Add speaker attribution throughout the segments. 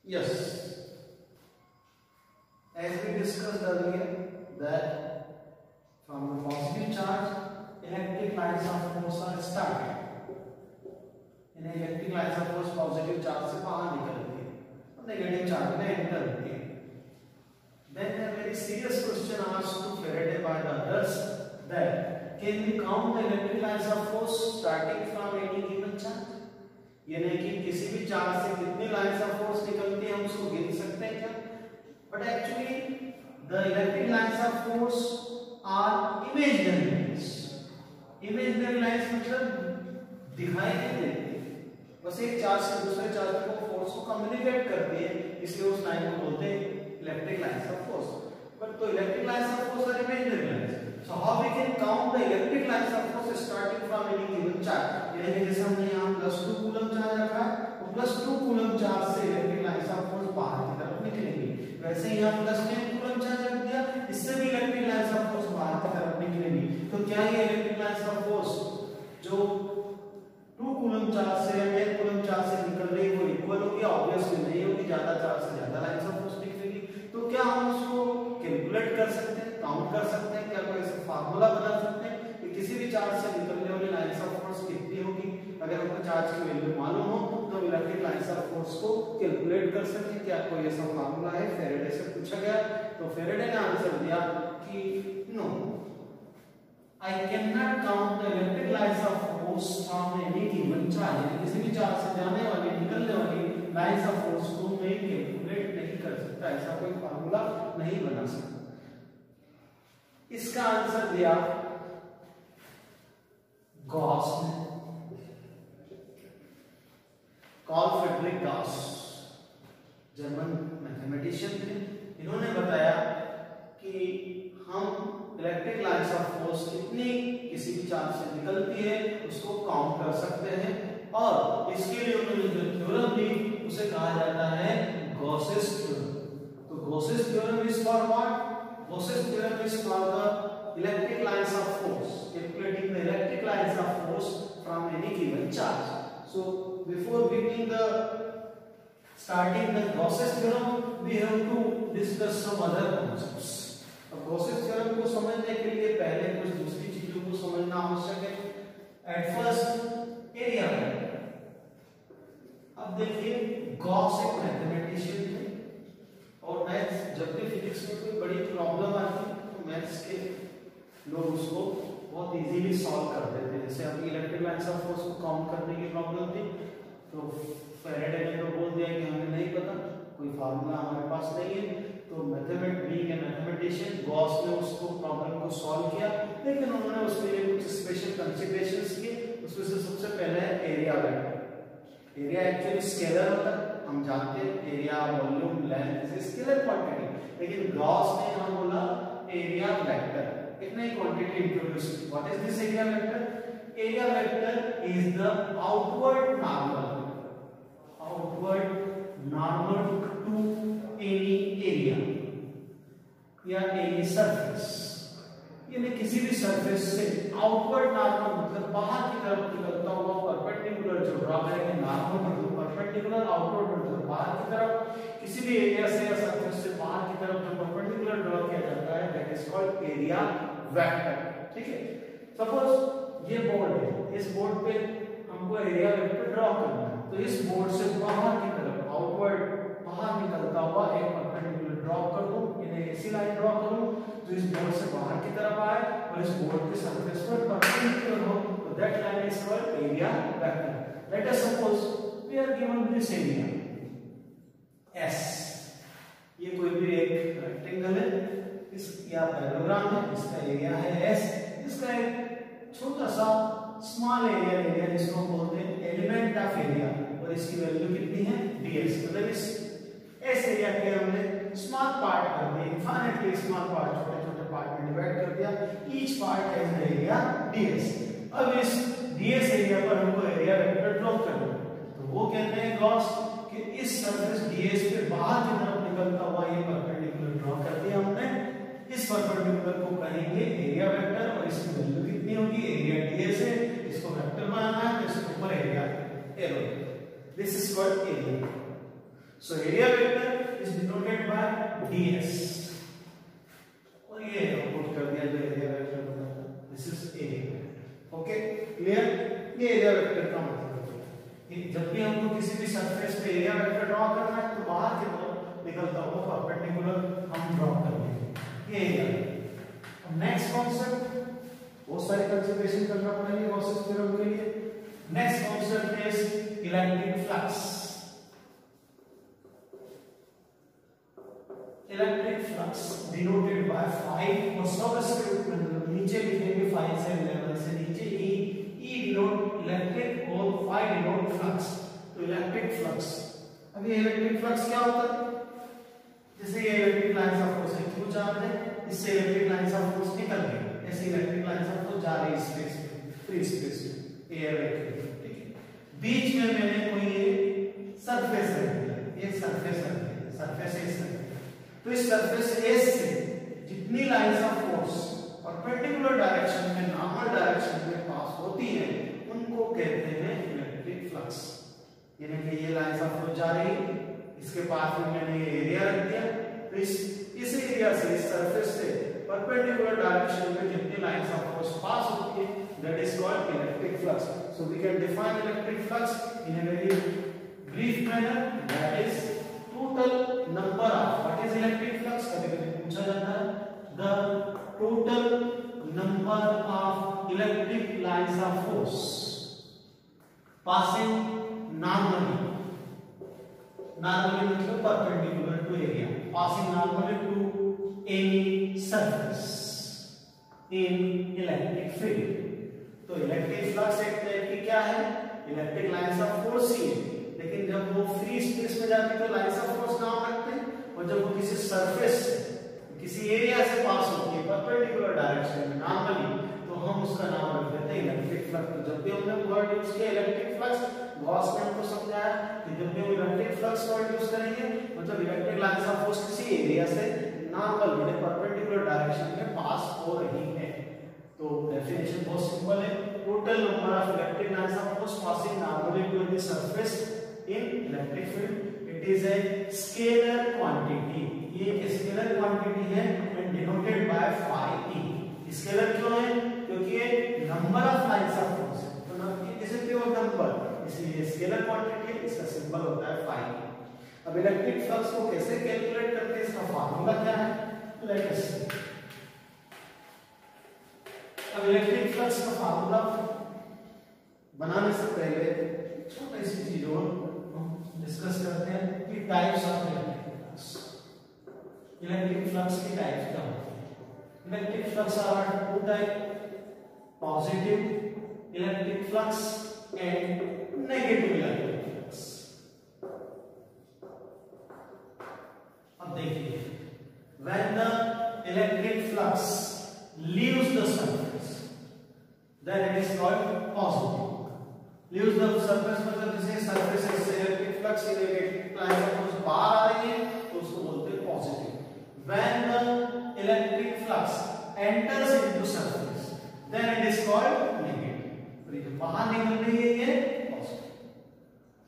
Speaker 1: Yes, as we discussed earlier that from the positive charge electric lines of force are started. In electric lines of force positive charge से बाहर निकलती है और negative charge में enter होती है. Then a very serious question asked to Faraday by the others that can we count the electric lines of force starting from any given charge? यानी कि किसी भी चार्ज से कितनी लाइंस ऑफ फोर्स निकलती है हम उसको गिन सकते हैं क्या? But actually the electric lines of force are imaginary lines. Imaginary lines मतलब दिखाई नहीं देती, बस एक चार्ज से दूसरे चार्ज को फोर्स को कम्युनिकेट करती है, इसलिए उस लाइन को बोलते हैं electric lines of force. But तो electric lines of force are imaginary lines. So how we can count the electric lines of force starting from any given charge? यानी जैसे हमने यहाँ +2 कूलम चार्ज रखा है, तो +2 कूलम चार्ज से electric lines of force बाहर की तरफ निकलेंगी. वैसे ही यहाँ +10 कूलम चार्ज रख दिया, इससे भी इलेक्ट्रिक लाइंस ऑफ फोर्स बाहर की तरफ निकलेंगी. तो क्या ये इलेक्ट्रिक लाइंस ऑफ फोर्स जो 2 कूलम चार्ज से या 10 कूलम चार्ज से निकल रही है वो इक्वल होगी? ऑब्वियसली नहीं होगी, ज्यादा चार्ज से ज्यादा लाइंस ऑफ फोर्स निकलेगी. तो क्या हम उसको कैलकुलेट कर सकते हैं, काउंट कर सकते हैं? क्या कोई ऐसा फार्मूला बना सकते हैं कि किसी भी चार्ज से निकलने वाली लाइंस ऑफ फोर्स कितनी होगी? अगर हमको चार्ज की वैल्यू मालूम हो तो इलेक्ट्रिक लाइंस ऑफ फोर्स को कैलकुलेट कर सकते हैं. क्या कोई ऐसा फार्मूला है? फेरेडे से पूछा गया तो फेरेडे ने आंसर दिया कि no, I can not count the electric lines of force from any given charge. किसी भी चार्ज से जाने वाली निकलने वाली लाइंस ऑफ फोर्स को मैं कैलकुलेट नहीं कर सकता, ऐसा कोई फार्मूला नहीं बना सकता. इसका आंसर दिया गॉस ने. Karl Frederick Gauss German mathematician थे. इन्होंने बताया कि हम इलेक्ट्रिक लाइंस ऑफ फोर्स कितनी किसी भी चार्ज से निकलती है उसको काउंट कर सकते हैं, और इसके लिए उन्होंने जो थ्योरम दी उसे कहा जाता है गॉसेस थ्योरम. तो Gauss's theorem is for what? Gauss's theorem is for the electric lines of force, calculating the electric lines of force from any given charge. So before beginning starting the Gauss's theorem, we have to discuss some other concepts. अब Gauss's theorem को समझने के लिए पहले कुछ दूसरी चीजों को समझना आवश्यक है. At first area. अब देखिए गॉस एक मैथमेटिशियन थे और मैथ्स जब भी फिजिक्स में कोई बड़ी प्रॉब्लम आती है तो मैथ्स के लोग उसको बहुत इजीली सॉल्व कर देते हैं. जैसे अभी इलेक्ट्रिक लाइंस ऑफ फोर्स को काउंट करने की प्रॉब्लम थी तो फैराडे ने तो बोल दिया कि हमें नहीं पता, कोई फार्मूला हमारे पास नहीं है. तो मैथमेटिशियन गॉस ने उसको प्रॉब्लम को सॉल्व किया, लेकिन उन्होंने उसके लिए कुछ स्पेशल कंसीडरेशंस किए. उसमें से सबसे पहले है area vector. Area actually scalar होता है, हम जानते हैं area, volume, length is scalar quantity, लेकिन गॉस ने यहां बोला एरिया वेक्टर. एक नई क्वांटिटी इंट्रोड्यूस की. What is this area vector? Area vector is the outward normal to any area या एनी सरफेस. यानी किसी भी सरफेस से आउटवर्ड नॉर्मल मतलब बाहर की तरफ निकलता हुआ परपेंडिकुलर जो ड्रॉ करेंगे, नॉर्मल मतलब परपेंडिकुलर, आउटवर्ड मतलब बाहर की तरफ, किसी भी एरिया से या सरफेस से बाहर की तरफ जो परपेंडिकुलर ड्रॉ किया जाता है that is called area vector. ठीक है, सपोज ये बोर्ड है, इस बोर्ड पे हमको एरिया वेक्टर ड्रॉ करना है, तो इस बोर्ड से बाहर की तरफ आउटवर्ड बाहर निकलता हुआ एक परपेंडिकुलर ड्रॉ कर दूं, यानी ऐसी लाइन ड्रॉ करूं जो इस बोर्ड से बाहर की तरफ आए और इस बोर्ड के सरफेस पर परपेंडिकुलर हो, तो that line is called area vector. Let us suppose we are given this area S. ये कोई भी एक रेक्टेंगल है, इस या पैरेललोग्राम है, इसका एरिया है S. इसका एक छोटा सा स्मॉल एरिया जिसको बोलते हैं एलिमेंट ऑफ एरिया, और इसकी वैल्यू कितनी है? ds. मतलब इस S एरिया के हमने स्मॉल पार्ट कर दिए, इनफाइनाइटली स्मॉल पार्ट, छोटे छोटे पार्ट में डिवाइड कर दिया. Each part has an area ds. अब इस ds एरिया पर हमको एरिया वेक्टर ड्रॉ करना है, तो वो कहते हैं गॉस कि इस सरफेस ds पे बाहर की तरफ निकलता हुआ ये परपेंडिकुलर ड्रॉ कर दिया हमने. इस परपेंडिकुलर को कहेंगे एरिया वेक्टर, और इसकी वैल्यू कितनी होगी? एरिया ds है, इसको वेक्टर बनाना है तो इसके ऊपर area arrow. This is called area. So area vector is denoted by ds. और ये आउटपुट कर दिया जो एरिया वेक्टर बना था. This is area. Okay, clear? ये एरिया वेक्टर का मतलब है कि जब भी हमको किसी भी सरफेस पे एरिया वेक्टर ड्रॉ करना है तो बाहर की तरफ निकलता हुआ परपेंडिकुलर हम ड्रॉ कर लेंगे. ये एरिया. अब नेक्स्ट कॉन्सेप्ट, बहुत सारे कंसीडरेशन करना पड़ेंगे गॉसेस थ्योरम के लिए. Next concept is electric flux. Electric flux denoted by phi और सबस्क्रिप्ट में नीचे लिखेंगे phi से लेवल से नीचे e डिनोट इलेक्ट्रिक और phi डिनोट फ्लक्स. तो इलेक्ट्रिक फ्लक्स, अब ये इलेक्ट्रिक फ्लक्स क्या होता है? जैसे ये इलेक्ट्रिक लाइंस ऑफ फोर्स है, क्यों चार्ज है, इससे इलेक्ट्रिक लाइंस ऑफ फोर्स निकल गई, ऐसे इलेक्ट्रिक लाइंस ऑफ फोर्स जा रही है स्पेस में, फ्री स्पेस में, एयर वेक्टर. ठीक है, बीच में मैंने कोई ये सरफेस रख दिया, ये सरफेस रख दिया, सरफेस एस रख दिया. तो इस सरफेस एस से जितनी lines of force perpendicular direction में, नॉर्मल डायरेक्शन में पास होती है, उनको कहते हैं इलेक्ट्रिक फ्लक्स. यानी कि ये लाइंस ऑफ फोर्स जा रही है, इसके पास में मैंने ये एरिया रख दिया, तो इस एरिया से, इस सरफेस से परपेंडिकुलर डायरेक्शन में जितनी लाइंस ऑफ फोर्स पास होती है, that is called electric flux. So we can define electric flux in a very brief manner, that is total number of, what is electric flux, कभी-कभी पूछा जाता है, the total number of electric lines of force passing normally मतलब perpendicular to area, passing normally to any surface in electric field. तो electric flux एक type की क्या है, इलेक्ट्रिक लाइंस ऑफ फोर्स ही है, लेकिन जब वो फ्री स्पेस में जाती है तो लाइंस ऑफ फोर्स नाम रखते हैं, और जब वो किसी सरफेस से, किसी एरिया से पास होती है परपेंडिकुलर डायरेक्शन में नॉर्मली, तो हम उसका नाम रख देते हैं इलेक्ट्रिक फ्लक्स. तो जब भी हमने वर्ड यूज किया इलेक्ट्रिक फ्लक्स, गॉस ने हमको समझाया कि जब भी हम इलेक्ट्रिक फ्लक्स वर्ड यूज करेंगे मतलब इलेक्ट्रिक लाइंस ऑफ फोर्स किसी एरिया से नॉर्मल यानी परपेंडिकुलर डायरेक्शन में पास हो रही है. तो डेफिनेशन बहुत सिंपल है, total number of electric lines of force passing normally to the surface in electric field. It is a scalar quantity. ये एक scalar quantity है and denoted by phi e. Scalar क्यों है? क्योंकि ये number of lines of force है, तो ना it is a pure number, इसलिए scalar quantity है, इसका सिंबल होता है phi. अब इलेक्ट्रिक फ्लक्स को कैसे कैलकुलेट करते हैं, इसका फार्मूला क्या है, लेट अस सी. अब इलेक्ट्रिक फ्लक्स का फार्मूला बनाने से पहले छोटी सी चीज और डिस्कस करते हैं कि types of electric flux. Electric flux की टाइप्स क्या होती हैं? Electric flux are two type, positive electric flux and negative electric flux. अब देखिए, when the electric flux leaves the surface then it is called positive. Leaves the surface मतलब जैसे surface से electric flux electric line of force बाहर आ रही है तो उसको बोलते हैं positive. When the electric flux enters into surface then it is called negative. तो ये बाहर निकल रही है ये पॉजिटिव.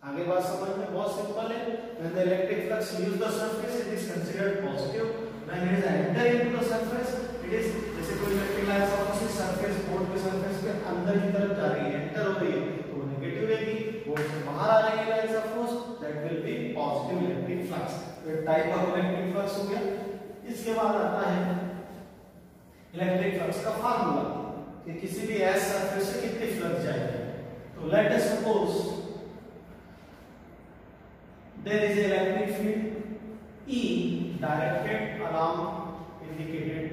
Speaker 1: आगे बात समझ में बहुत सिंपल है. When the electric flux leaves the surface it is considered positive. When it is enter into the surface it is, जैसे कोई electric line of force surface board के सरफेस पे अंदर की तरफ जा रही है, एंटर हो रही है, तो नेगेटिव रहेगी. बोर्ड से बाहर आ रही है lines of force, that will B positive electric flux. तो टाइप ऑफ इलेक्ट्रिक फ्लक्स हो गया. इसके बाद आता है इलेक्ट्रिक फ्लक्स का फार्मूला कि किसी भी एस सरफेस से कितनी फ्लक्स जाएगी. तो let us suppose there is electric field E directed along indicated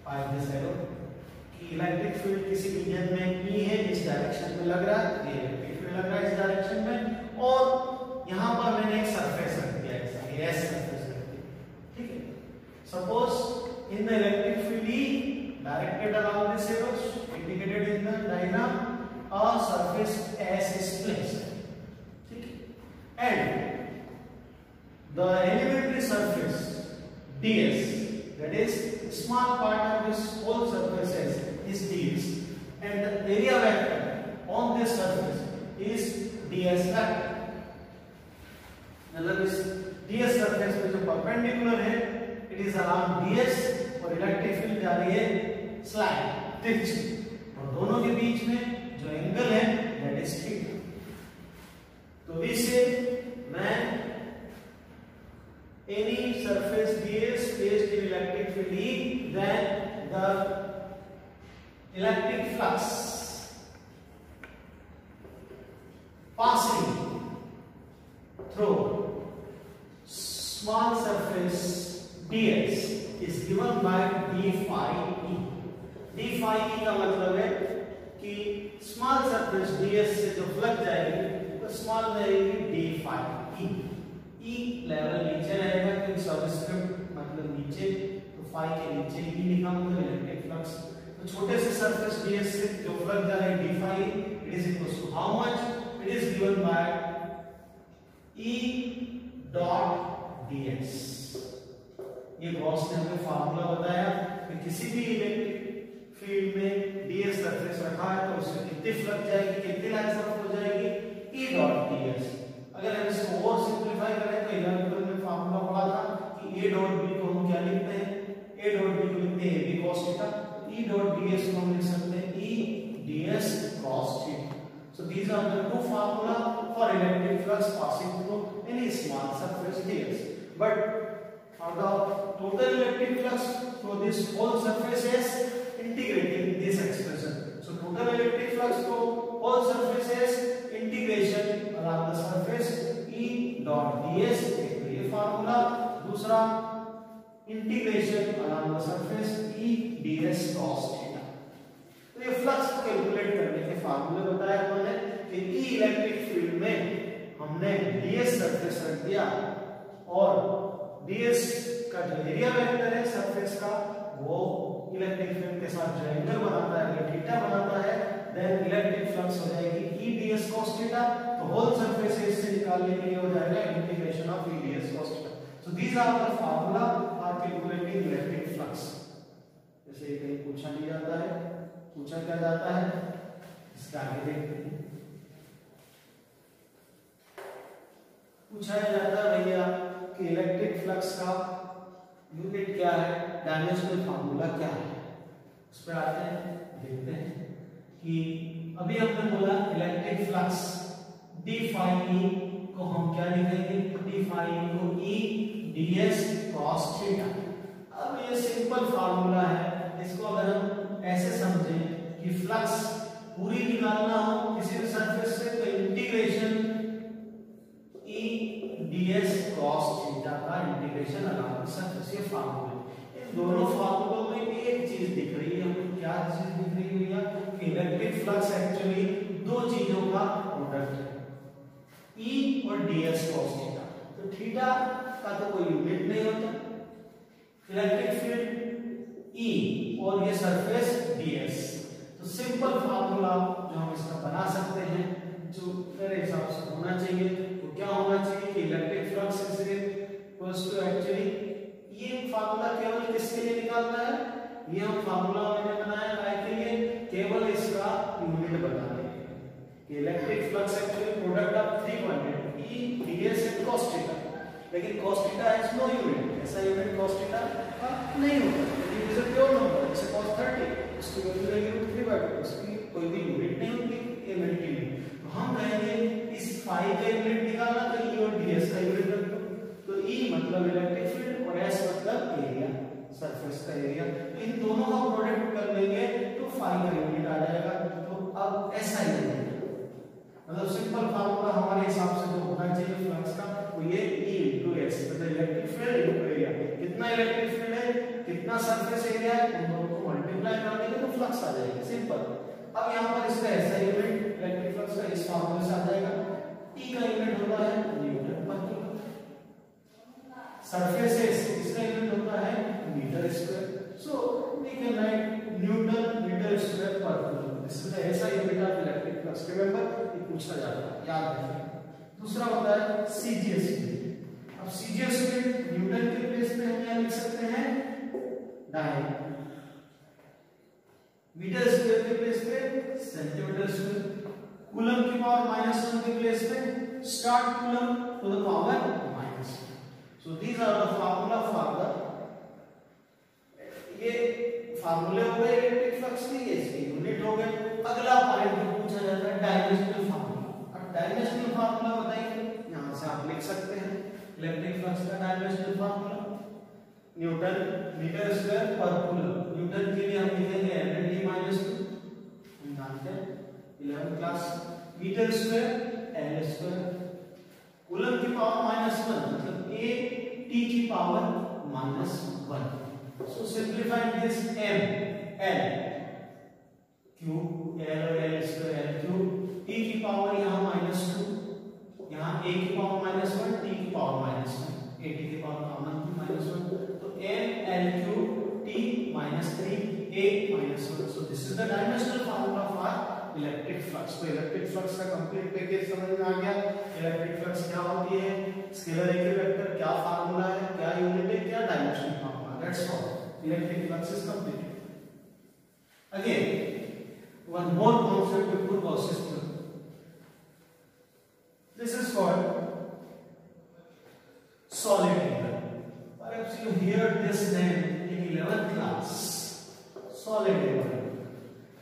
Speaker 1: by this arrow. कि इलेक्ट्रिक फील्ड किसी रीजन में E है, इस डायरेक्शन में लग रहा है, ये इलेक्ट्रिक फील्ड लग रहा है इस डायरेक्शन में, और यहां पर मैंने एक सरफेस रख दिया, ऐसा एस सरफेस रख दिया. ठीक है, suppose in the electric field E directed along this arrow indicated in the diagram a surface S is placed. ठीक है, and the elementary surface ds, that is small part of this whole surface is ds, and the area vector on this surface is ds vector. मतलब perpendicular है, it is around ds, और electric field जा रही है slant तिरछी, और दोनों के बीच में जो एंगल है दैट इज थीटा। तो वी से when any surface ds placed in electric field E, then the electric flux passing through small surface ds is given by d phi e। d phi e का मतलब है कि small surface ds से जो flux जाएगी तो small रहेगी d phi e। E level नीचे रहेगा क्योंकि सबस्क्रिप्ट मतलब नीचे, तो फाई के नीचे E लिखा होगा इलेक्ट्रिक फ्लक्स। तो छोटे से सरफेस ds से जो फ्लक्स जा रहा है d phi, it is equal to how much, it is given by E dot ds। ये गॉस ने हमें फार्मूला बताया कि किसी भी इलेक्ट्रिक फील्ड में ds सरफेस रखा है तो उससे कितनी फ्लक्स जाएगी, कितनी लाइंस ऑफ हो जाएगी, E डॉट ds। अगर हम इसको और सिंपलीफाई करें तो 11 में फार्मूला पढ़ा था कि a डॉट b को हम क्या लिखते हैं, a डॉट b को लिखते हैं ab cos theta, e dot ds को हम लिख सकते हैं e ds cos theta. So these are the two formula for electric flux passing through any small surface ds. But for the total electric flux through this whole surface is integrating this expression. So total electric flux through whole surface is integration along the surface E dot ds, एक ये formula, दूसरा integration along the surface E ds cos theta. तो ये flux calculate करने के फार्मूले बताया हमने कि E इलेक्ट्रिक फील्ड में हमने ds सरफेस रख दिया और ds का जो एरिया वेक्टर है सरफेस का वो इलेक्ट्रिक फील्ड के साथ जो एंगल बनाता है, अगर थीटा बनाता है, देन इलेक्ट्रिक फ्लक्स हो जाएगी E ds cos थीटा। तो होल सरफेस से निकालने के लिए हो जाएगा integration of E ds cos theta. So these are the formula for calculating electric flux. जैसे कहीं पूछा नहीं जाता है, पूछा क्या जाता है, इसका आगे देखते हैं। पूछा जाता है भैया कि इलेक्ट्रिक फ्लक्स का यूनिट क्या है, डायमेंशनल फार्मूला क्या है। उस पर आते हैं, देखते हैं कि अभी हमने बोला electric flux d phi e को हम क्या लिखेंगे, d phi e को E ds cos थीटा। अब ये सिंपल फार्मूला है, इसको अगर हम ऐसे समझें कि फ्लक्स पूरी निकालना हो किसी भी सरफेस से तो integration E ds cos theta का इंटीग्रेशन अलॉन्ग द सरफेस, ये फार्मूला। इन दोनों फार्मूलों में एक चीज दिख रही है हमको, क्या चीज दिख रही है भैया कि इलेक्ट्रिक फ्लक्स एक्चुअली दो चीजों का प्रोडक्ट है, E और ds cos थीटा। तो थीटा का तो कोई यूनिट नहीं होता, इलेक्ट्रिक फील्ड E और ये सरफेस ds। तो सिंपल फार्मूला जो हम इसका बना सकते हैं, जो मेरे हिसाब से होना चाहिए, तो क्या होना चाहिए कि electric flux is equals to actually, ये फार्मूला केवल किसके लिए निकालना है, ये हम फार्मूला मैंने बनाया है के लिए केवल इसका यूनिट बताने के लिए कि electric flux actually product of 3 quantity E ds and cos theta, लेकिन cos theta has no unit, ऐसा यूनिट cos थीटा का नहीं होता, it is a pure number, जैसे cos 30 उसकी वैल्यू रहेगी √3/2, उसकी कोई भी यूनिट नहीं होती, ये यूनिट नहीं। तो हम कहेंगे इस फाई का यूनिट निकालना तो E और ds का यूनिट रख दो, तो E मतलब इलेक्ट्रिक फील्ड और S मतलब एरिया, सरफेस का एरिया। तो इन दोनों का प्रोडक्ट कर लेंगे तो फाई का यूनिट आ जाएगा। तो अब ऐसा ही है, मतलब सिंपल फार्मूला हमारे हिसाब से जो होना चाहिए फ्लक्स का वो ये E into S, मतलब इलेक्ट्रिक फील्ड इनटू एरिया। कितना इलेक्ट्रिक फील्ड है, कितना सरफेस एरिया है, उन दोनों को मल्टीप्लाई कर देंगे तो फ्लक्स आ जाएगा, सिंपल। अब यहाँ पर इसका ऐसा यूनिट इलेक्ट्रिक फ्लक्स का इस फार्मूले से आ जाएगा, E का यूनिट होता है न्यूटन पर मीटर, सरफेस इसका यूनिट होता है metre square. So we can write newton metre square per coulomb, this is SI unit of electric flux. Remember, ये पूछा जाता है, याद रखिए। दूसरा होता है सीजीएस यूनिट। अब सीजीएस यूनिट न्यूटन के प्लेस पे हम क्या लिख सकते हैं, डायरेक्ट, मीटर स्क्वायर के प्लेस पे सेंटीमीटर स्क्वायर, कूलम की पावर -1 के प्लेस पे statcoulomb to the power -1। So these are the ये इसके यूनिट हो गए। अगला पॉइंट जो पूछा जाता है डायमेंशनल फार्मूला। अब डायमेंशनल फार्मूला बताइए, यहां से आप लिख सकते हैं इलेक्ट्रिक फ्लक्स का dimensional formula newton metre square per coulomb. Newton के लिए हम लिखेंगे 100 - 2, हम जानते हैं 11th class. Metre square L square, coulomb की पावर -1 मतलब a t की power -1। So simplify this m l q l और l square l q, t की पावर यहाँ -2, यहाँ a की पावर -1, t की पावर -1, a t की पावर कॉमन थी -1, तो m l q t -3 a -1। So this is the dimensional formula for electric flux. तो इलेक्ट्रिक फ्लक्स का कंप्लीट पैकेज समझ में आ गया। इलेक्ट्रिक फ्लक्स क्या होती है, स्केलर एक वेक्टर, क्या फार्मूला है, क्या यूनिट है, क्या dimensional formula. That's all. Electric flux is completed. Again one more concept before Gauss's theorem. This is called solid angle. Perhaps you heard this name in 11th class. Solid angle.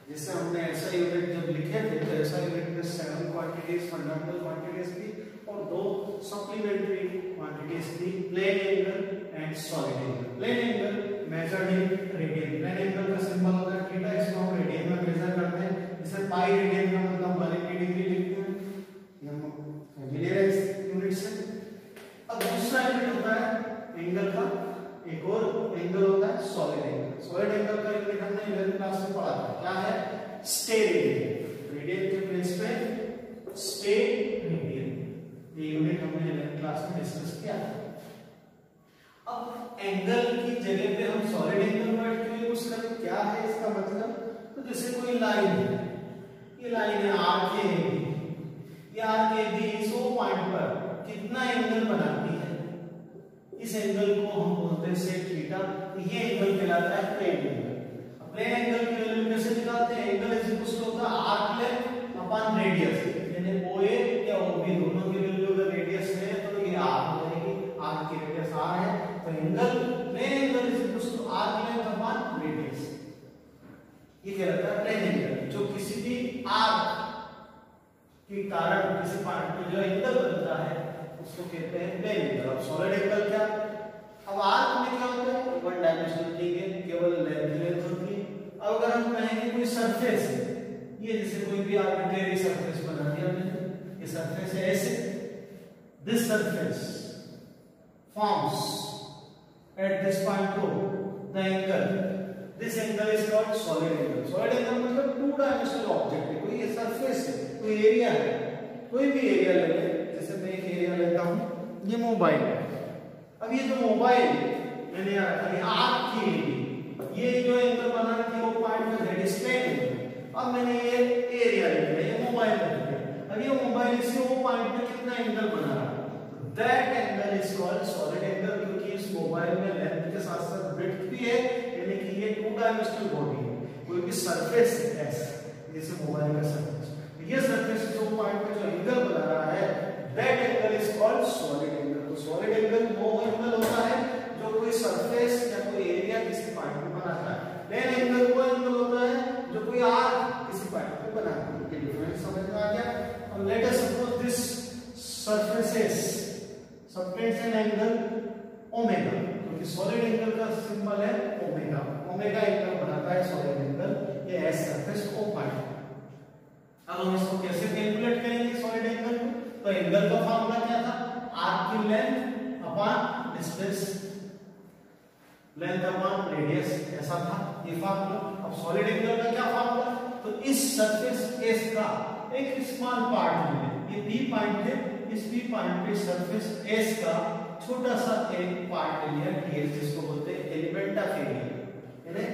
Speaker 1: जिससे हमने ऐसा unit जब लिखे थे तो ऐसा unit में 7 quantities fundamental quantities थी और 2 सप्लीमेंट्री क्वांटिटीज थी, plane angle and solid angle. Plane angle measured in radian, plane angle का सिंबल होता है थीटा, इसको हम रेडियन में मेजर करते हैं। जैसे पाई रेडियन का मतलब 180 डिग्री लिखते हैं, ये हम फैमिलियर है इस यूनिट से। अब दूसरा यूनिट होता है एंगल का, एक और एंगल होता है सॉलिड एंगल। सॉलिड एंगल का यूनिट हमने 11th क्लास में पढ़ा था, क्या है, स्टे रेडियन। रेडियन के प्लेस पे स्टे रेडियन, ये यूनिट हमने 11th क्लास में डिस्कस किया था। अब एंगल की जगह पे हम सॉलिड एंगल वर्ड क्यों यूज करें, क्या है इसका मतलब? तो जैसे कोई लाइन है, ये लाइन है आर्क ए बी, ये आर्क ए बी इस ओ पॉइंट पर कितना एंगल बनाती है, इस एंगल को हम बोलते हैं सेक थीटा। ये एंगल कहलाता है प्लेन एंगल। प्लेन एंगल की वैल्यू कैसे निकालते हैं? एंगल इज इक्वल टू होता है आर्क लेंथ अपॉन रेडियस, यानी OA या OB दोनों की वैल्यू अगर रेडियस है तो ये r हो जाएगी, आर्क की रेडियस r है, तो angle plane angle is equal to arc length upon radius. ये कहलाता है प्लेन एंगल, जो किसी भी आर्क के कारण किसी पॉइंट पे जो एंगल बनता है उसको कहते हैं प्लेन एंगल। अब सॉलिड एंगल क्या? अब आर्क में क्या होता है, वन डायमेंशनल थिंग है, केवल लेंथ होती है। अब अगर हम कहेंगे कोई सरफेस है, ये जैसे कोई भी आर्बिट्रेरी सरफेस बना दिया मैंने, ये सरफेस है ऐसे, this surface forms at this point O the angle, this angle is called solid angle. Solid angle मतलब टू डायमेंशनल ऑब्जेक्ट है, कोई ये सरफेस है, कोई एरिया है, कोई भी एरिया ले लें। जैसे मैं एक एरिया लेता हूं, ये मोबाइल है। अब ये जो मोबाइल मैंने आर्क की ये जो एंगल बना रखी है वो पॉइंट में दैट इज प्लेन एंगल। अब मैंने ये एरिया ले लिया, ये मोबाइल ले लिया। अब ये मोबाइल इसी वो पॉइंट पे कितना एंगल बना रहा है, that angle is called solid angle, क्योंकि इस मोबाइल में लेंथ के साथ साथ विड्थ भी है, यानी कि ये टू डायमेंशनल बॉडी है। कोई भी सरफेस है ऐसे, जैसे मोबाइल का सरफेस, ये सरफेस जो पॉइंट पे जो एंगल बना रहा है that angle is called solid angle. तो सॉलिड एंगल वो एंगल होता है जो कोई सरफेस या कोई एरिया किसी पॉइंट पे बनाता है। प्लेन एंगल वो एंगल होता है जो कोई आर्क किसी पॉइंट पे बनाता है। ये डिफरेंस समझ में आ गया। अब late us suppose this surfaces subtends an angle omega, क्योंकि सॉलिड एंगल का सिंबल है ओमेगा। ओमेगा एंगल बनाता है सॉलिड एंगल, ये एस सरफेस ओ पॉइंट। अब हम इसको कैसे कैलकुलेट करेंगे सॉलिड एंगल को? तो एंगल का फार्मूला क्या था, आर्क की length upon distance, length upon radius, ऐसा था ये फार्मूला। अब सॉलिड एंगल का क्या फार्मूला? तो इस सरफेस एस का एक स्मॉल पार्ट ले, ये बी पॉइंट है, इस बी पॉइंट पे सरफेस एस का छोटा सा एक पार्ट ले लिया ds, जिसको बोलते हैं एलिमेंट ऑफ एरिया, यानी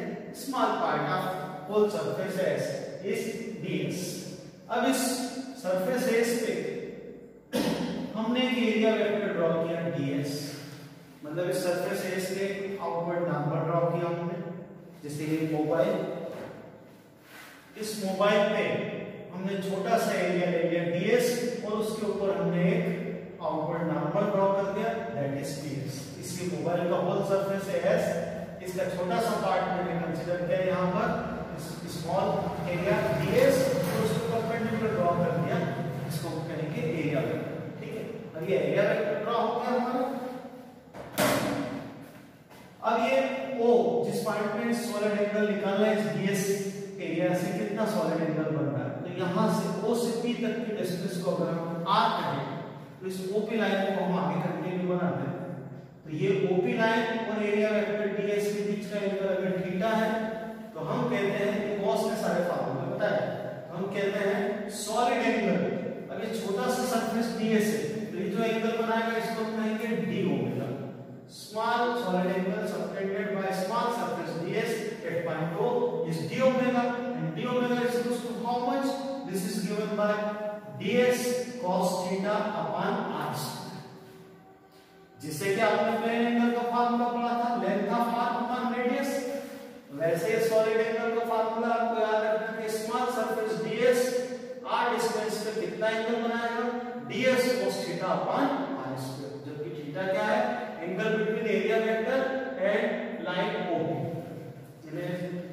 Speaker 1: small part of whole surface S is ds। अब इस सरफेस एस पे हमने एक एरिया वेक्टर ड्रॉ किया ds, मतलब इस सरफेस एस के आउटवर्ड नंबर ड्रॉ किया हमने। जैसे ये मोबाइल, इस मोबाइल पे हमने छोटा सा एरिया ले लिया ds और उसके ऊपर हमने एक आउटवर्ड नंबर ड्रॉ कर दिया दैट इज ds। इसके मोबाइल का होल सरफेस है s, इसका छोटा सा पार्ट मैंने कंसीडर किया यहाँ पर, इस स्मॉल एरिया ds तो उसको परपेंडिकुलर ड्रॉ कर दिया, इसको कहेंगे एरिया वेक्टर। ठीक है, अब ये एरिया वेक्टर ड्रॉ हो गया हमारा। अब ये O जिस पॉइंट पे सॉलिड एंगल निकालना है इस ds एरिया से कितना सॉलिड एंगल बन रहा है, तो यहां से O से P तक की डिस्टेंस को अगर हम r कहें तो इस OP लाइन को हम आगे कंटिन्यू बनाते हैं। तो ये OP लाइन और एरिया वेक्टर ds के बीच का एंगल अगर थीटा है तो हम कहते हैं कि cos के सारे फार्मूले बताए, हम कहते हैं सॉलिड एंगल। अब ये छोटा सा सरफेस ds है तो ये जो एंगल बनाएगा इसको हम कहेंगे d omega. Small solid angle subtended by small surface ds at point O is d omega, and d omega is equal to how much? This is given by ds cos theta upon r square, जिससे कि आपने plane angle का formula पढ़ा था length of arc upon radius, वैसे solid angle का formula आपको याद रखना कि small surface ds r distance पे कितना एंगल बनाएगा, ds cos theta upon r square, जबकि थीटा क्या है, angle between area vector and line OP।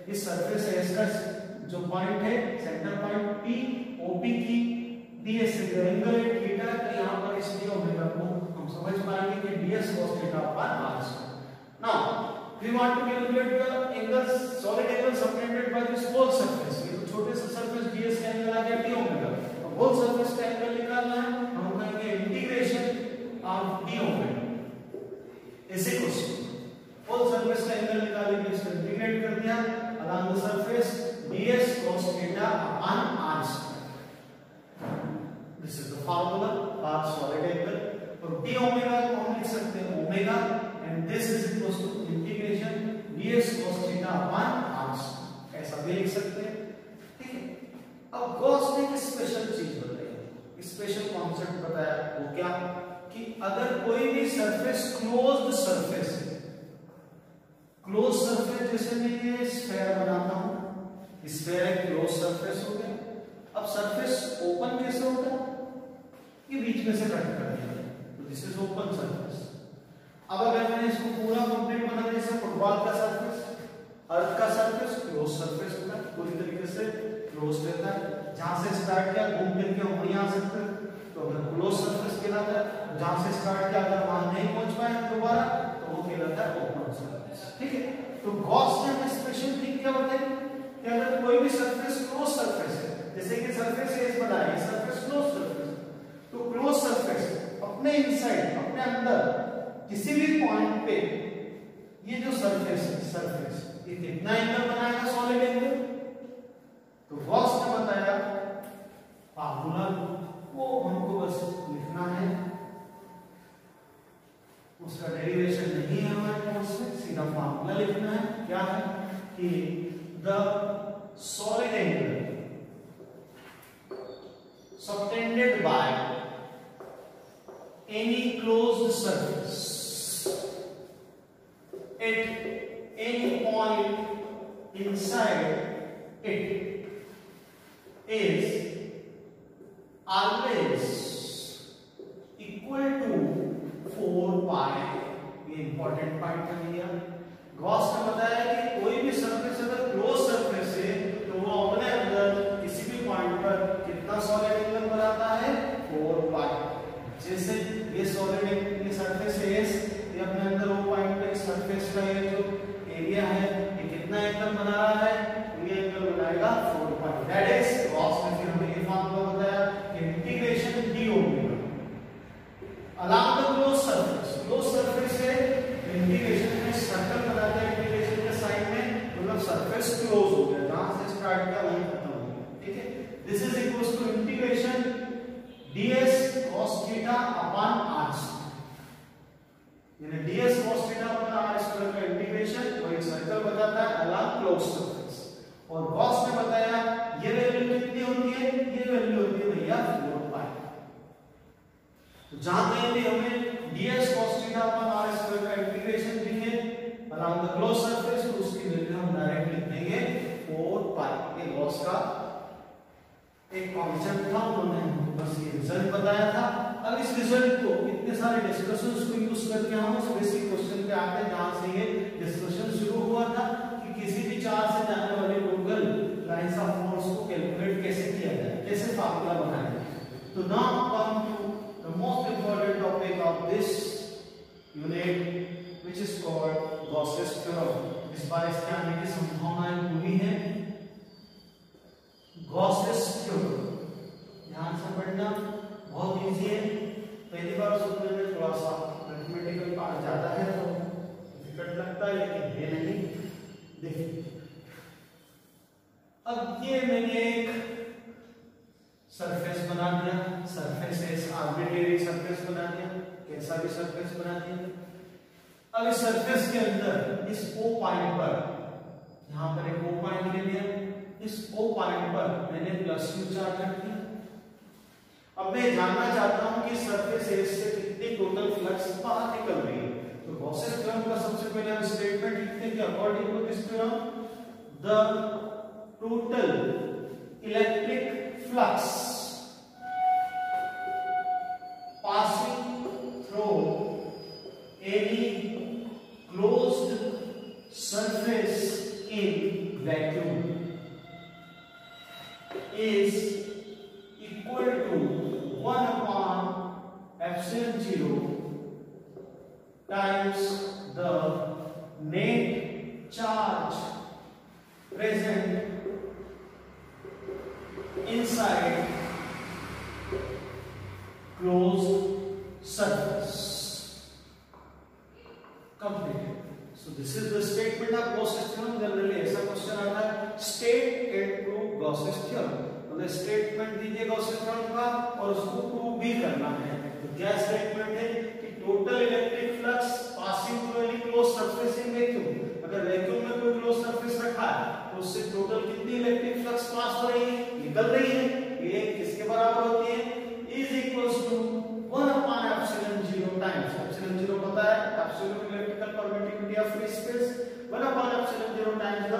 Speaker 1: इस सरफेस S का जो पॉइंट है सेंटर पॉइंट P OP की ds से जो एंगल है थीटा, तो यहां पर इस d ओमेगा को हम समझ पाएंगे कि ds cos theta upon r square. Now we want to calculate the angle, solid angle subtended by this whole surface। ये तो छोटे से सरफेस ds का एंगल आ गया d ओमेगा, अब होल सरफेस का एंगल निकालना है, हम कहेंगे integration of d omega is equal to whole surface का एंगल निकालने के लिए इसको इंटीग्रेट कर दिया along the surface ds cos theta upon r square। This is the formula for solid angle। और d ओमेगा को हम लिख सकते हैं omega, and this is equal to integration ds cos theta upon r square, ऐसा भी लिख सकते हैं। ठीक है, अब गॉस ने एक स्पेशल चीज बताई, स्पेशल कॉन्सेप्ट बताया, वो क्या कि अगर कोई भी सरफेस क्लोज्ड सरफेस है, क्लोज सरफेस जैसे मैं ये स्फीयर बनाता हूं, स्फीयर एक क्लोज सरफेस हो गया। अब सरफेस ओपन कैसे होता है, ये बीच में से कट कर दिया, तो दिस इज ओपन सरफेस। अब अगर मैंने इसको पूरा कंप्लीट बना दिया, जैसे फुटबॉल का सरफेस, अर्थ का सरफेस क्लोज सरफेस होता है, पूरी तरीके से क्लोज रहता है, जहां से स्टार्ट किया घूम फिर के हम वहीं आ सकते हैं, तो अगर क्लोज सरफेस कहलाता है। जहां से स्टार्ट किया अगर वहां नहीं पहुंच पाए दोबारा तो वो कहलाता है ओपन सरफेस। ठीक है, तो गॉस ने हमें स्पेशल थिंग क्या बताई कि अगर कोई भी सरफेस क्लोज सरफेस है, जैसे कि सरफेस एज बनाई है, सरफेस क्लोज सरफेस, तो क्लोज सरफेस अपने इनसाइड अपने अंदर किसी भी पॉइंट पे ये जो सरफेस है, सरफेस ये कितना एंगल बनाएगा, सॉलिड एंगल। तो गॉस ने बताया फार्मूला, वो हमको बस लिखना है, उसका डेरिवेशन नहीं है हमारे पास में, सीधा फार्मूला लिखना है। क्या है कि the solid angle subtended by any closed surface at any point inside it is always equal to 4 pi। ये इंपॉर्टेंट पॉइंट है भैया। गॉस ने बताया कि कोई भी सरफेस अगर क्लोज सरफेस है तो वो अपने अंदर किसी भी पॉइंट पर कितना सॉलिड एंगल बनाता है, 4 पाई। जैसे ये सॉलिड ये सरफेस है, ये अपने अंदर वो पॉइंट पे सरफेस का ये जो एरिया है ये कितना एंगल बना रहा है, ये एंगल बनाएगा 4 पाई। दैट इज गॉस ने फिर हमें ये फार्मूला बताया integration d omega along the closed surface। Close surface से इंटीग्रेशन में सर्कल बनाते हैं, इंटीग्रेशन के साइड में मतलब सरफेस क्लोज हो गया, जहां से स्टार्ट किया वहीं खत्म हो गया। ठीक है, this is equals to integration ds cos theta upon r square, यानी ds cos theta upon r square का इंटीग्रेशन वो एक सर्कल बताता है along closed surface। और गॉस ने बताया ये वैल्यू कितनी होती है, ये वैल्यू होती है भैया 4 पाई। तो जहां कहीं भी हमें ds cos theta upon r square का इंटीग्रेशन दिखे along the closed surface, तो उसकी वैल्यू हम डायरेक्ट लिख देंगे 4 पाई। ये गॉस का एक कॉन्सेप्ट था, उन्होंने बस ये रिजल्ट बताया था। अब इस रिजल्ट को इतने सारे डिस्कशंस को यूज करके हम उस बेसिक क्वेश्चन पे आते हैं जहां से ये डिस्कशन शुरू हुआ था कि किसी भी चार्ज से जाने वाले लोकल लाइंस ऑफ फोर्स को कैलकुलेट कैसे किया जाए, कैसे फार्मूला बनाएं। तो now come to the most important topic of this unit which is called Gauss's theorem. इस बार इसके आने की संभावनाएं पूरी है। गॉसेस थ्योरम ध्यान से पढ़ना, बहुत इजी है। पहली बार सुनने में थोड़ा सा मैथमेटिकल पार्ट ज्यादा है तो डिफिकल्ट लगता है, लेकिन ये नहीं। देखिए अब ये मैंने एक सरफेस बना दिया, सरफेस इज आर्बिट्रेरी सरफेस बना दिया, कैसा भी सरफेस बना दिया। अब इस सरफेस के अंदर इस O पॉइंट पर, यहां पर एक O पॉइंट ले लिया, इस O पॉइंट पर मैंने +q चार्ज रख दिया। अब मैं जानना चाहता हूं कि सरफेस एज से कितनी टोटल फ्लक्स बाहर निकल रही है। तो गॉसेस थ्योरम का सबसे पहले हम स्टेटमेंट लिखते हैं कि according to this theorem the total electric flux passing through any closed surface in vacuum is equal to 1 upon epsilon 0 times the net charge present inside closed surface. Completed. So this is the statement of Gauss's theorem. Generally ऐसा question आता है, state and prove Gauss's theorem। मतलब statement दीजिए Gauss's theorem का और उसको prove भी करना है। तो क्या स्टेटमेंट है कि total electric flux passing through any closed surface in vacuum. अगर वैक्यूम में कोई क्लोज्ड सरफेस रखा है तो उससे टोटल कितनी इलेक्ट्रिक फ्लक्स पास हो रही है, निकल रही है, ये किसके बराबर होती है, is equals to 1 upon epsilon 0 times, epsilon 0 पता है, absolute electrical permittivity of free space, 1 upon epsilon 0 times the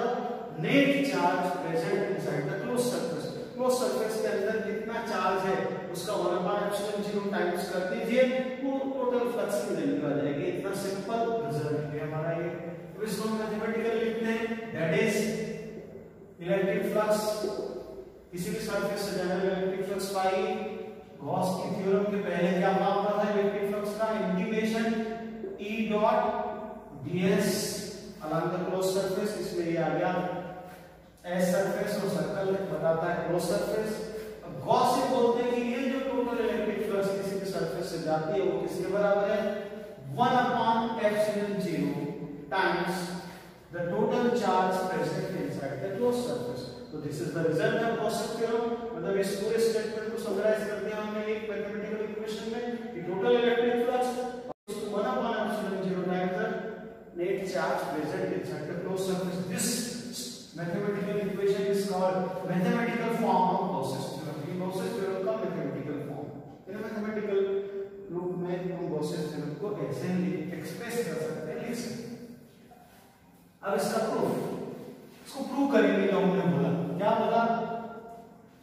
Speaker 1: net charge present inside the closed surface. Closed surface के अंदर कितना चार्ज है उसका 1 अपॉन एप्सिलॉन 0 टाइम्स कर दीजिए, वो टोटल फ्लक्स की वैल्यू आ जाएगी। इतना सिंपल रिजल्ट है हमारा ये। तो इसको मैथमेटिकली लिखते हैं, दैट इज इलेक्ट्रिक फ्लक्स, किसी भी सरफेस से जनरल इलेक्ट्रिक फ्लक्स पाई। गॉस की थ्योरम के पहले क्या मापना था इलेक्ट्रिक फ्लक्स का, integration E dot ds along the close surface. इसमें ये आ गया एस सरफेस और सर्कल बताता है क्लोज सरफेस। अब गॉस से बोलते हैं कि ये जो टोटल इलेक्ट्रिक फ्लक्स किसी भी सरफेस से जाती है वो किसके बराबर है, 1 upon epsilon 0 times the total charge present inside the closed surface. So this is the result of Gauss's theorem। मतलब इस पूरे स्टेटमेंट को समराइज कर दिया हमने एक मैथमेटिकल इक्वेशन में कि total electric flux is 1 upon epsilon 0 times the net charge present inside the closed surface. This mathematical equation is called mathematical form of Gauss's theorem। ये Gauss's theorem का mathematical form। ये mathematical रूप में हम Gauss's theorem को ऐसे express कर सकते हैं, लिख सकते हैं। अब इसका प्रूफ, इसको प्रूव करेंगे जो हमने बोला। क्या बोला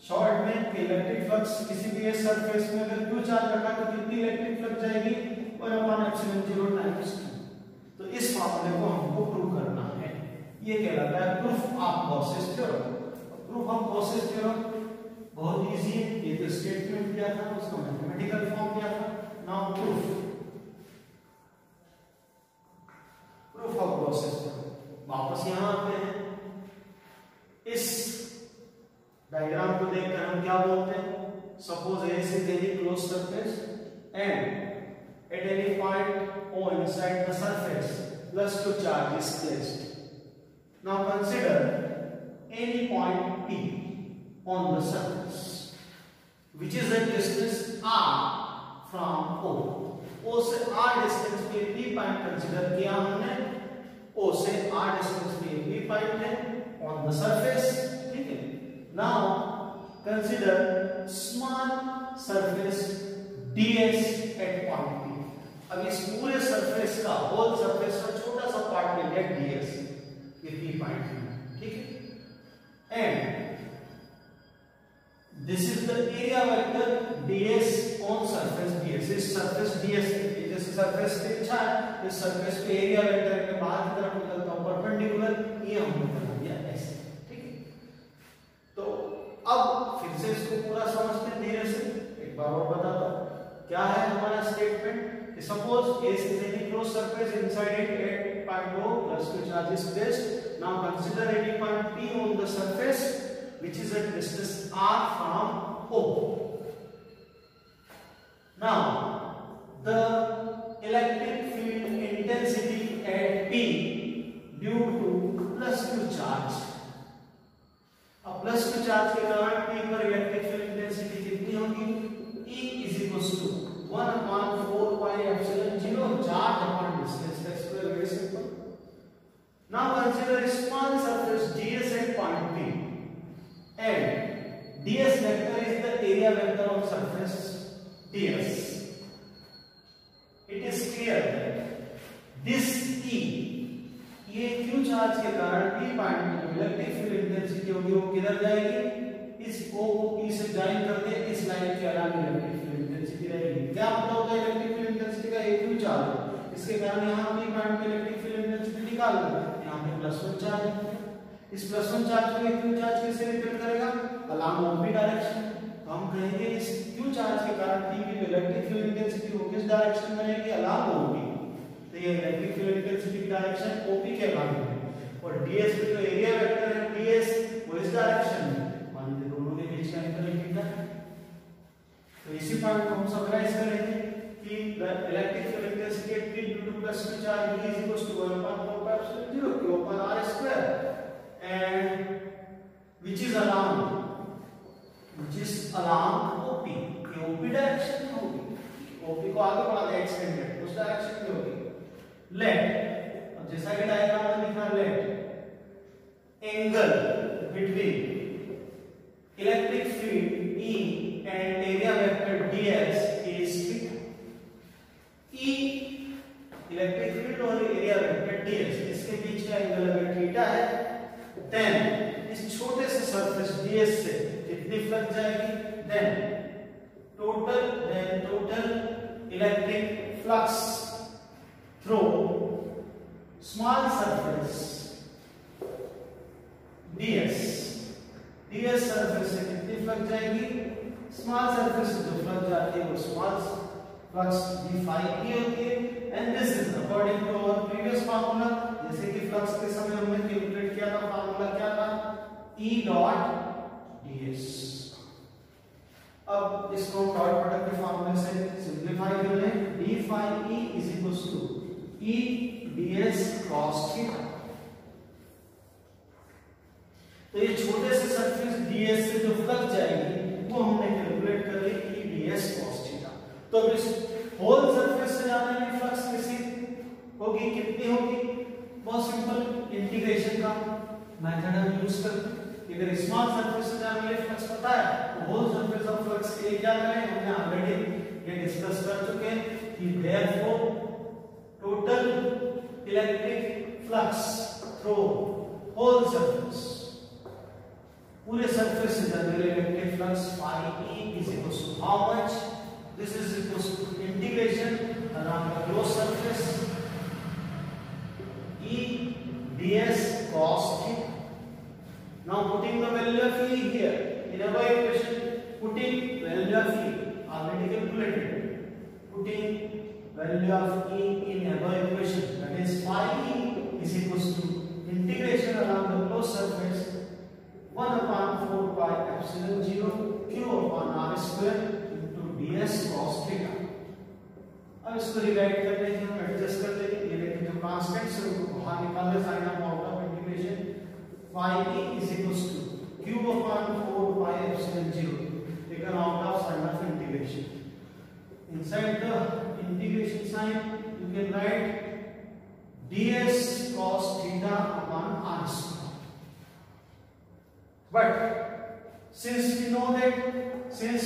Speaker 1: शॉर्ट में कि इलेक्ट्रिक फ्लक्स किसी भी एक सरफेस में अगर q चार्ज रखा तो कितनी इलेक्ट्रिक फ्लक्स जाएगी, 1 अपॉन एप्सिलॉन 0 टाइम्स q। तो इस फार्मूले को हमको प्रूव करना है, ये कहलाता है proof of Gauss's theorem. Proof of Gauss's theorem बहुत इजी है, ये तो स्टेटमेंट दिया था, उसका मैथमेटिकल फॉर्म दिया था। Now proof of Gauss's theorem. वापस यहां आते हैं, इस डायग्राम को देखकर हम क्या बोलते हैं, suppose A is any closed surface and at any point O inside the surface +2 charge is placed. Now consider any point P on the surface which is a distance r from O। O से r distance पे P point consider किया हमने, O से r distance पे P point है on the surface, ठीक है। Now consider small surface ds at point P। अब इस पूरे सरफेस का, होल सरफेस का छोटा सा पार्ट ले लिया ds, ये P पॉइंट है, ठीक है। And this is the area vector ds on surface ds। इस सरफेस ds जैसे सरफेस पे अच्छा है, इस सरफेस पे एरिया वेक्टर के बाहर की तरफ निकलता है परपेंडिकुलर, ये हमने बना दिया ऐसे, ठीक है। बार और बताता हूं क्या है हमारा statement. Suppose A is any closed surface inside it at point O plus Q charge is placed. Now consider any point P on the surface which is at distance r from O. Now the electric field intensity at P due to plus Q charge. अब plus Q charge के कारण P पर electric field intensity कितनी होगी? E is equals to 1/4 pi epsilon 0 charge upon distance. That's very simple. Now consider a small surface ds at point P, and ds vector is the area vector of surface ds. It is clear that this E, ये Q charge के कारण P point में electric field intensity होगी वो किधर जाएगी? इस O को P से ज्वाइन कर दे, इस लाइन के अलावा इलेक्ट्रिक फील्ड इंटेंसिटी रहेगी। क्या मतलब होता है इलेक्ट्रिक फील्ड इंटेंसिटी का? एक Q चार्ज है, इसके कारण यहाँ P पॉइंट पे इलेक्ट्रिक फील्ड इंटेंसिटी निकाल लो, यहाँ पे +1 चार्ज है। इस +1 चार्ज को एक Q चार्ज कैसे रिपेल करेगा? Along OP direction. तो हम कहेंगे इस Q चार्ज के कारण P की जो इलेक्ट्रिक फील्ड इंटेंसिटी वो किस डायरेक्शन में रहेगी? Along OP। तो ये इलेक्ट्रिक फील्ड इंटेंसिटी की डायरेक्शन OP के अलोंग है, और ds में जो एरिया वेक्टर है ds वो इस डायरेक्शन में, मान लीजिए दोनों के बीच का एंगल थीटा है। तो इसी पॉइंट को हम समराइज करेंगे कि electric field intensity at P due to plus Q charge E is equals to 1/4 pi epsilon 0 Q upon R square, and which is along OP। ये OP डायरेक्शन में होगी, OP को आगे बढ़ा दे एक्सटेंडेड, उस direction में होगी। Late, अब जैसा कि डायग्राम में लिखा let angle between electric field E and area vector ds is theta। E electric field और एरिया वेक्टर ds इसके बीच का एंगल अगर थीटा है, देन इस छोटे से सरफेस ds से कितनी फ्लक्स जाएगी? Then total electric flux through small surface ds surface से कितनी फ्लक्स जाएगी? स्मॉल सरफेस से जो फ्लक्स जाती है वो small flux d phi e होती है, and this is according to our previous formula. जैसे कि फ्लक्स के समय हमने कैलकुलेट किया था, फार्मूला क्या था? E dot ds। अब इसको डॉट प्रोडक्ट के फार्मूले से सिंपलीफाई कर लें। d phi e is equals to E ds cos theta. तो ये छोटे से सरफेस ds से जो फ्लक्स जाएगी वो हमने कैलकुलेट कर ली E ds cos थीटा। तो अब इस होल सरफेस से जाने वाली फ्लक्स किसी होगी, कितनी होगी? बहुत सिंपल, इंटीग्रेशन का मेथड हम यूज करते हैं। अगर स्मॉल सरफेस से जाने वाली फ्लक्स पता है तो होल सरफेस ऑफ फ्लक्स के लिए क्या करें? हमने ऑलरेडी ये डिस्कस कर चुके हैं कि therefore total electric flux through whole surface, पूरे सरफेस से जाने वाले electric flux phi e is equals to how much? This is equals to integration around the closed surface E ds cos theta. Now putting the value of E here in our equation, putting value of E already calculated, putting value of E in our equation, that is phi E is equals to integration around the closed surface 1/4 pi epsilon 0 Q upon R square into ds cos theta। अब इसको rewrite करने के हम adjust कर देंगे, ये लेकिन जो कांस्टेंट्स है उनको बाहर निकाल ले, sign of out of integration phi e is equals to Q upon 4 pi epsilon 0 taken out of sign of integration। Inside the integration sign you can write ds cos theta upon R square। But since we know that since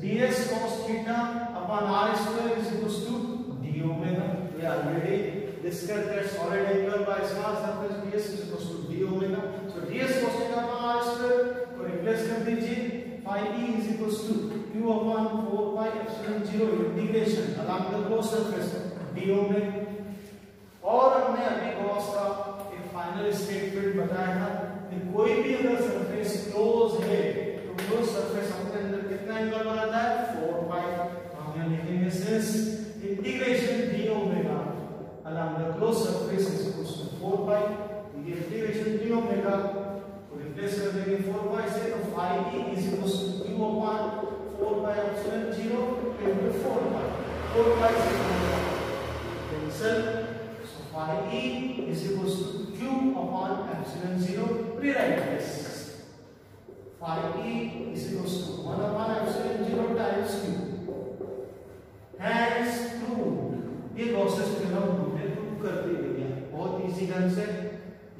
Speaker 1: ds cos theta upon R square is equals to d omega, we already discussed that solid angle by small surface ds is equals to d omega। So ds cos theta upon R square को replace कर दीजिए, phi e is equals to Q upon 4 pi epsilon 0 integration along the closed surface d omega। और हमने अभी Gauss का एक final statement बताया था कि कोई भी अगर सरफेस क्लोज है तो तो क्लोज सरफेस हमके अंदर कितना एंगल बनाता है 4 पाई। हम यहां लिखेंगे since integration d omega along the closed surface is equals to 4 pi, ये इंटीग्रेशन d ओमेगा को रिप्लेस कर देंगे 4 pi से, तो phi e is equals to q upon 4 pi epsilon 0 into 4 pi, 4 pi is equal to cancel, so phi e is equals to q upon epsilon 0, rewrite this, phi e is equals to 1 upon epsilon 0 times q, hence proved, ये Gauss's theorem हमने prove कर दी है बहुत easy ढंग से।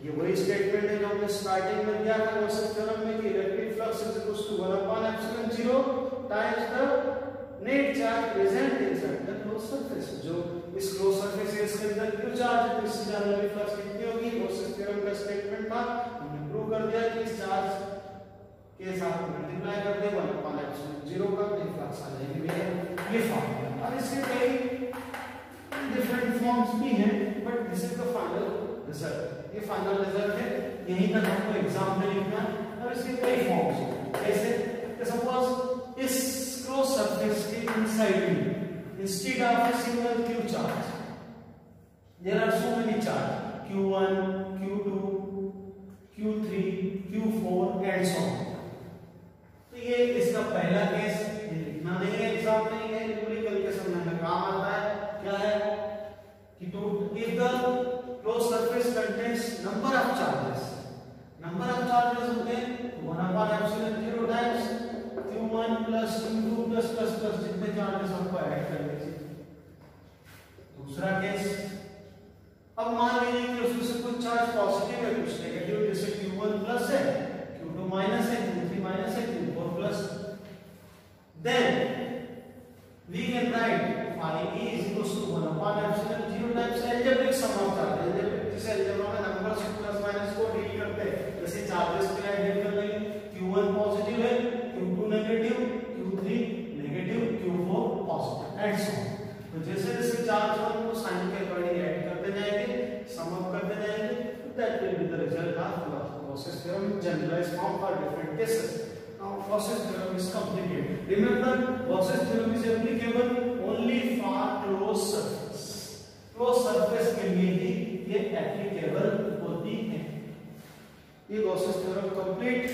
Speaker 1: ये वही statement है जो हमने स्टार्टिंग में दिया था गॉसेस थ्योरम में कि electric flux is equal to 1 upon epsilon 0 times the net charge present inside the close surface. जो इस क्लोज सरफेस है इसके अंदर क्यू चार्ज है, तो इससे जाने वाली फ्लक्स कितनी होगी, गॉसेस थ्योरम का स्टेटमेंट था, हमने प्रूव कर दिया कि इस चार्ज के साथ मल्टीप्लाई कर दे 1 अपॉन एप्सिलॉन 0 का, तो फ्लक्स आ जाएगी ये फॉर्मूला। अब इसके कई डिफरेंट फॉर्म्स भी हैं, but this is the final result, ये फाइनल रिजल्ट है, यहीं तक हमको एग्जाम में लिखना है। और इसके कई फॉर्म्स हैं, जैसे सपोज इस क्लोज सरफेस के इनसाइड में instead of a single Q charge there are so many charge q1 q2 q3 q4 and so on. तो ये इसका पहला केस, ये लिखना नहीं है एग्जाम में, ये न्यूमेरिकल के समझने में काम आता है। क्या है कि to if the closed surface contains number of charges होते हैं 1 upon epsilon 0 times q1 plus q2 plus जितने चार्जेस आपको ऐड कर लीजिए। दूसरा केस, अब मान लीजिए कि उसमें से कुछ चार्ज पॉजिटिव है कुछ नेगेटिव, जैसे q1 प्लस है q2 माइनस है q3 माइनस है q4 plus, then we can write phi e is equals to 1 upon epsilon 0 times algebraic sum of charges। algebraic जैसे अलजेब्रा में नंबर्स प्लस माइनस को deal करते हैं, जैसे चार्जेस के लिए डील कर लेंगे, q1 पॉजिटिव है q2 negative q3 negative q4 positive and so on. तो जैसे जैसे चार्ज को साइन के अकॉर्डिंग ऐड करते जाएंगे, सम अप करते जाएंगे, that will be the result of Gauss's theorem generalised form for different cases. Now Gauss's theorem is complicated. Remember, Gauss's theorem is applicable only for closed surface. Closed surface के लिए ही ये applicable होती है। ये Gauss's theorem complete।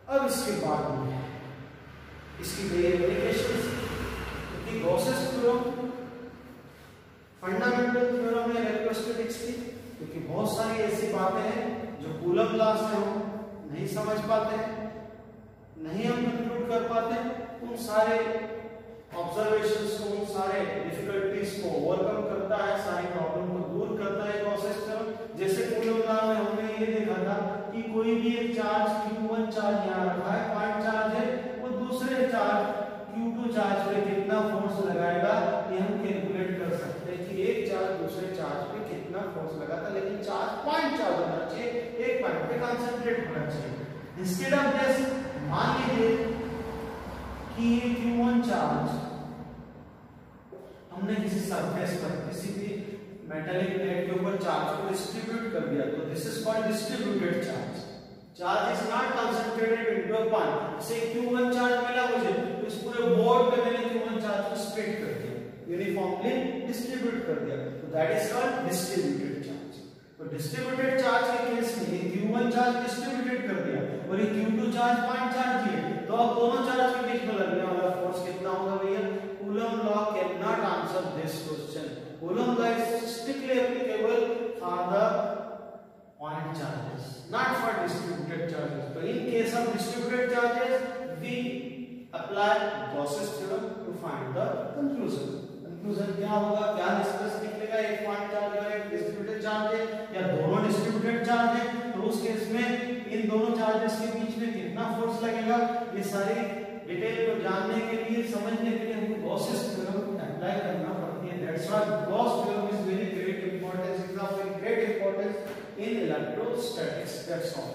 Speaker 1: अब इसके बाद में इसकी कई एप्लीकेशंस, क्योंकि Gauss's theorem फंडामेंटल थ्योरम है इलेक्ट्रोस्टैटिक्स की, क्योंकि बहुत सारी ऐसी बातें हैं जो कूलम क्लास में हो नहीं समझ पाते, नहीं हम कंक्लूड कर पाते, उन सारे ऑब्जर्वेशंस को, उन सारे डिफिकल्टीज को ओवरकम करता है, सारी प्रॉब्लम को दूर करता है गॉसेस थ्योरम। जैसे कूलम लॉ में हमने ये देखा था कि कोई भी एक चार्ज q1 चार्ज यहाँ रखा है, पॉइंट चार्ज है, वो दूसरे चार्ज q2 चार्ज पे कितना फोर्स लगाएगा ये हम कैलकुलेट कर सकते हैं कि एक चार्ज दूसरे चार्ज पे कितना फोर्स लगाता है, लेकिन चार्ज पॉइंट चार्ज होना चाहिए, एक पॉइंट पे कंसंट्रेट होना चाहिए। इंस्टेड ऑफ दिस, मान लीजिए कि ये q1 चार्ज हमने किसी सरफेस पर, किसी भी मेटालिक प्लेट के ऊपर चार्ज को डिस्ट्रीब्यूट कर दिया, तो this is called distributed charge. Charge is not concentrated into a point. से q1 चार्ज मिला मुझे, तो इस पूरे बोर्ड पे मैंने q1 चार्ज को स्प्रेड कर दिया, यूनिफॉर्मली डिस्ट्रीब्यूट कर दिया, तो that is called distributed charge. तो डिस्ट्रीब्यूटेड चार्ज के केस में ये q1 चार्ज डिस्ट्रीब्यूटेड कर दिया और ये q2 चार्ज पॉइंट चार्ज है, तो अब दोनों चार्ज के बीच में लगने वाला फोर्स कितना होगा भैया? Coulomb law can not answer this question. Coulomb law is strictly applicable for the point charges, not for distributed charges. तो in case of distributed charges we apply Gauss's theorem to find the conclusion. Conclusion क्या होगा, क्या निष्कर्ष निकलेगा? एक point charge और एक distributed charge है या दोनों डिस्ट्रीब्यूटेड चार्ज है, तो उस केस में इन दोनों चार्जेस के बीच में कितना फोर्स लगेगा, ये सारी डिटेल को जानने के लिए, समझने के लिए हमको गॉसेस थ्योरम अप्लाई करना पड़ती है। That's why Gauss theorem is very great importance, is of very great importance in electrostatics. That's all.